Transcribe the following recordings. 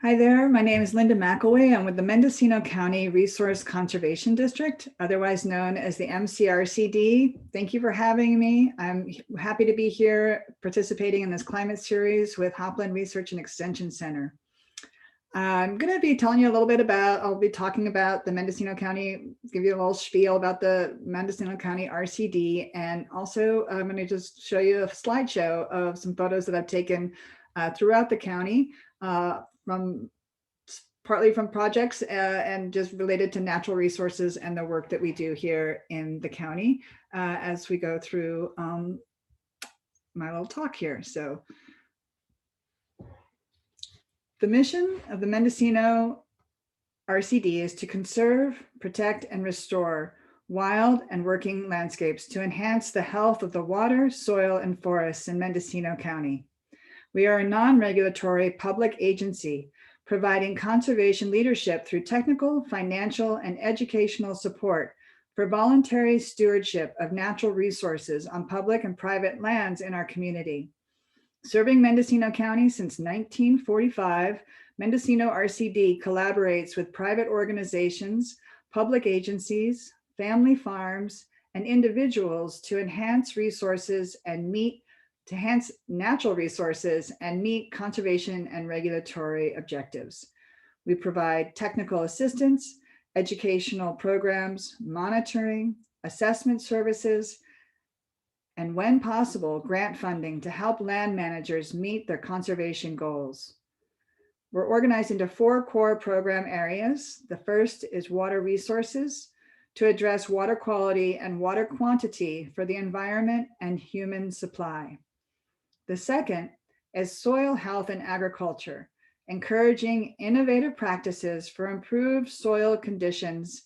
Hi there, my name is Linda McElway. I'm with the Mendocino County Resource Conservation District, otherwise known as the MCRCD. Thank you for having me. I'm happy to be here participating in this climate series with Hopland Research and Extension Center. I'm going to be telling you a little bit about, I'll be talking about the Mendocino County, give you a little spiel about the Mendocino County RCD, and also I'm going to just show you a slideshow of some photos that I've taken throughout the county. From partly from projects and just related to natural resources and the work that we do here in the county as we go through my little talk here. So the mission of the Mendocino RCD is to conserve, protect, and restore wild and working landscapes to enhance the health of the water, soil, and forests in Mendocino County. We are a non-regulatory public agency providing conservation leadership through technical, financial, and educational support for voluntary stewardship of natural resources on public and private lands in our community. Serving Mendocino County since 1945, Mendocino RCD collaborates with private organizations, public agencies, family farms, and individuals to enhance resources and meet to enhance natural resources and meet conservation and regulatory objectives. We provide technical assistance, educational programs, monitoring, assessment services, and when possible, grant funding to help land managers meet their conservation goals. We're organized into 4 core program areas. The first is water resources to address water quality and water quantity for the environment and human supply. The second is soil health and agriculture, encouraging innovative practices for improved soil conditions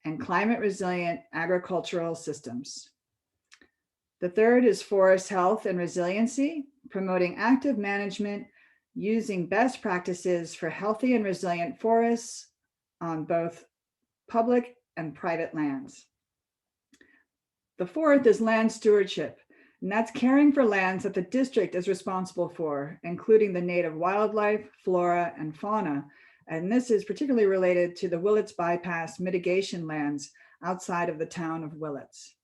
and climate resilient agricultural systems. The third is forest health and resiliency, promoting active management using best practices for healthy and resilient forests on both public and private lands. The fourth is land stewardship, and that's caring for lands that the district is responsible for, including the native wildlife, flora, and fauna. And this is particularly related to the Willits Bypass mitigation lands outside of the town of Willits.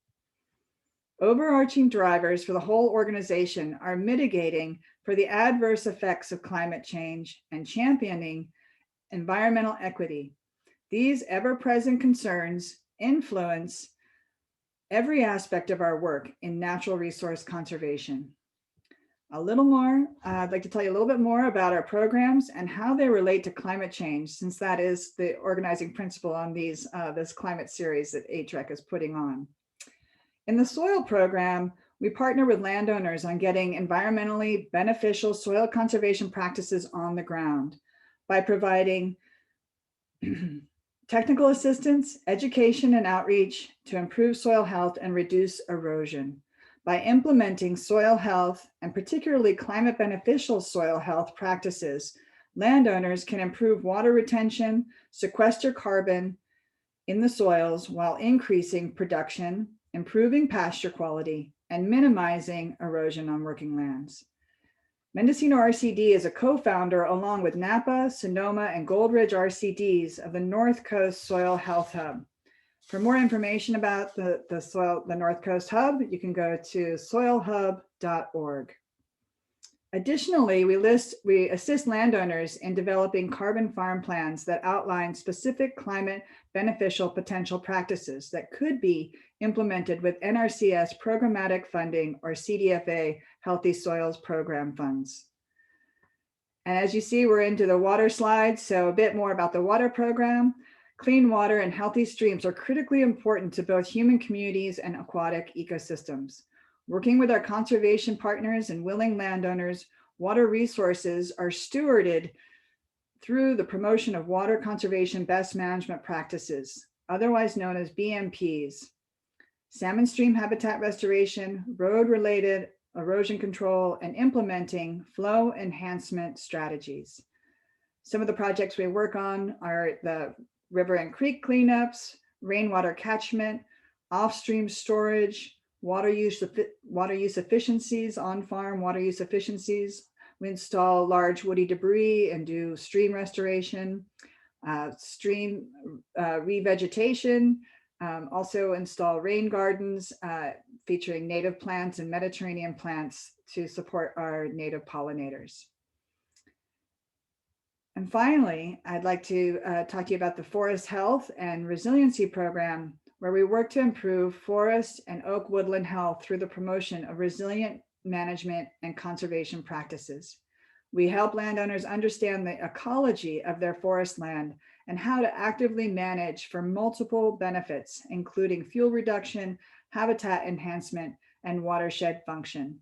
Overarching drivers for the whole organization are mitigating for the adverse effects of climate change and championing environmental equity. These ever-present concerns influence every aspect of our work in natural resource conservation. A little more, I'd like to tell you a little bit more about our programs and how they relate to climate change, since that is the organizing principle on this climate series that HREC is putting on. In the soil program, we partner with landowners on getting environmentally beneficial soil conservation practices on the ground by providing technical assistance, education, and outreach to improve soil health and reduce erosion. By implementing soil health and particularly climate beneficial soil health practices, landowners can improve water retention, sequester carbon in the soils while increasing production, improving pasture quality, and minimizing erosion on working lands. Mendocino RCD is a co-founder along with Napa, Sonoma, and Gold Ridge RCDs of the North Coast Soil Health Hub. For more information about the North Coast Hub, you can go to soilhub.org. Additionally, we assist landowners in developing carbon farm plans that outline specific climate beneficial potential practices that could be implemented with NRCS programmatic funding or CDFA Healthy Soils Program funds. And as you see, we're into the water slide, so a bit more about the water program. Clean water and healthy streams are critically important to both human communities and aquatic ecosystems. Working with our conservation partners and willing landowners, water resources are stewarded through the promotion of water conservation best management practices, otherwise known as BMPs, salmon stream habitat restoration, road-related erosion control, and implementing flow enhancement strategies. Some of the projects we work on are the river and creek cleanups, rainwater catchment, off-stream storage, water use efficiencies, on-farm water use efficiencies, We install large woody debris and do stream restoration, stream revegetation, also install rain gardens featuring native plants and Mediterranean plants to support our native pollinators. And finally, I'd like to talk to you about the Forest Health and Resiliency Program, where we work to improve forest and oak woodland health through the promotion of resilient management and conservation practices. We help landowners understand the ecology of their forest land and how to actively manage for multiple benefits, including fuel reduction, habitat enhancement, and watershed function.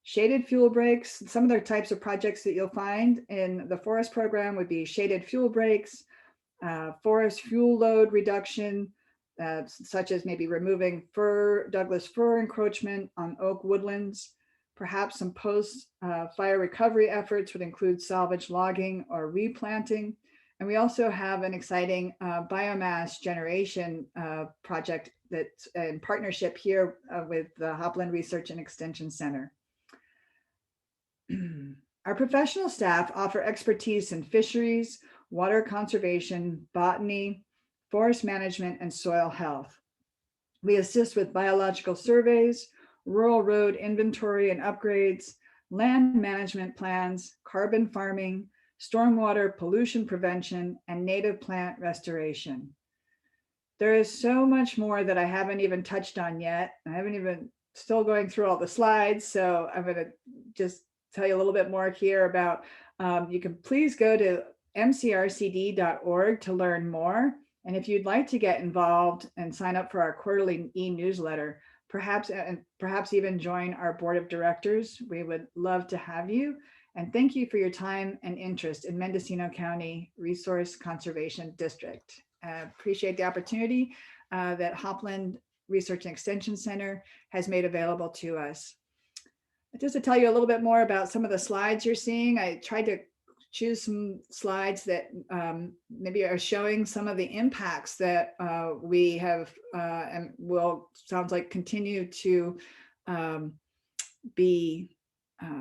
Shaded fuel breaks, some of the types of projects that you'll find in the forest program would be shaded fuel breaks, forest fuel load reduction, such as maybe removing Douglas fir encroachment on oak woodlands. Perhaps some post-fire recovery efforts would include salvage logging or replanting. And we also have an exciting biomass generation project that's in partnership here with the Hopland Research and Extension Center. Our professional staff offer expertise in fisheries, water conservation, botany, forest management, and soil health. We assist with biological surveys, rural road inventory and upgrades, land management plans, carbon farming, stormwater pollution prevention, and native plant restoration. There is so much more that I haven't even touched on yet. I haven't even still going through all the slides, so I'm going to just tell you a little bit more here about, you can please go to mcrcd.org to learn more. And if you'd like to get involved and sign up for our quarterly e-newsletter, perhaps even join our board of directors, we would love to have you. And thank you for your time and interest in Mendocino County Resource Conservation District. Appreciate the opportunity that Hopland Research and Extension Center has made available to us. Just to tell you a little bit more about some of the slides you're seeing, I tried to choose some slides that maybe are showing some of the impacts that we have and will, sounds like, continue to be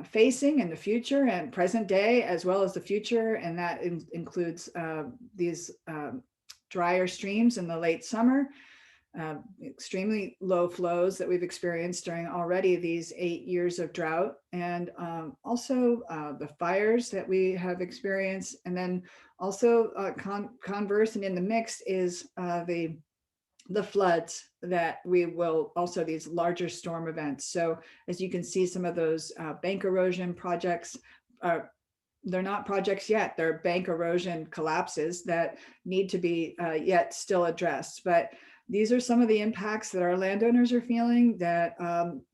facing in the future and present day, as well as the future. And that includes these drier streams in the late summer, extremely low flows that we've experienced during already these 8 years of drought, and also the fires that we have experienced. And then also converse and in the mix is the floods that we will also, these larger storm events. So as you can see, some of those bank erosion projects they're not projects yet, they're bank erosion collapses that need to be yet still addressed. But these are some of the impacts that our landowners are feeling that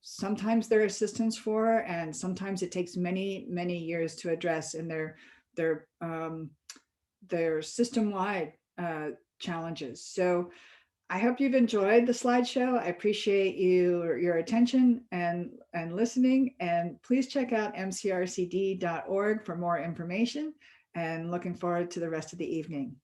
sometimes there are assistance for, and sometimes it takes many, many years to address in their system-wide challenges. So I hope you've enjoyed the slideshow. I appreciate your attention and listening, and please check out mcrcd.org for more information, and looking forward to the rest of the evening.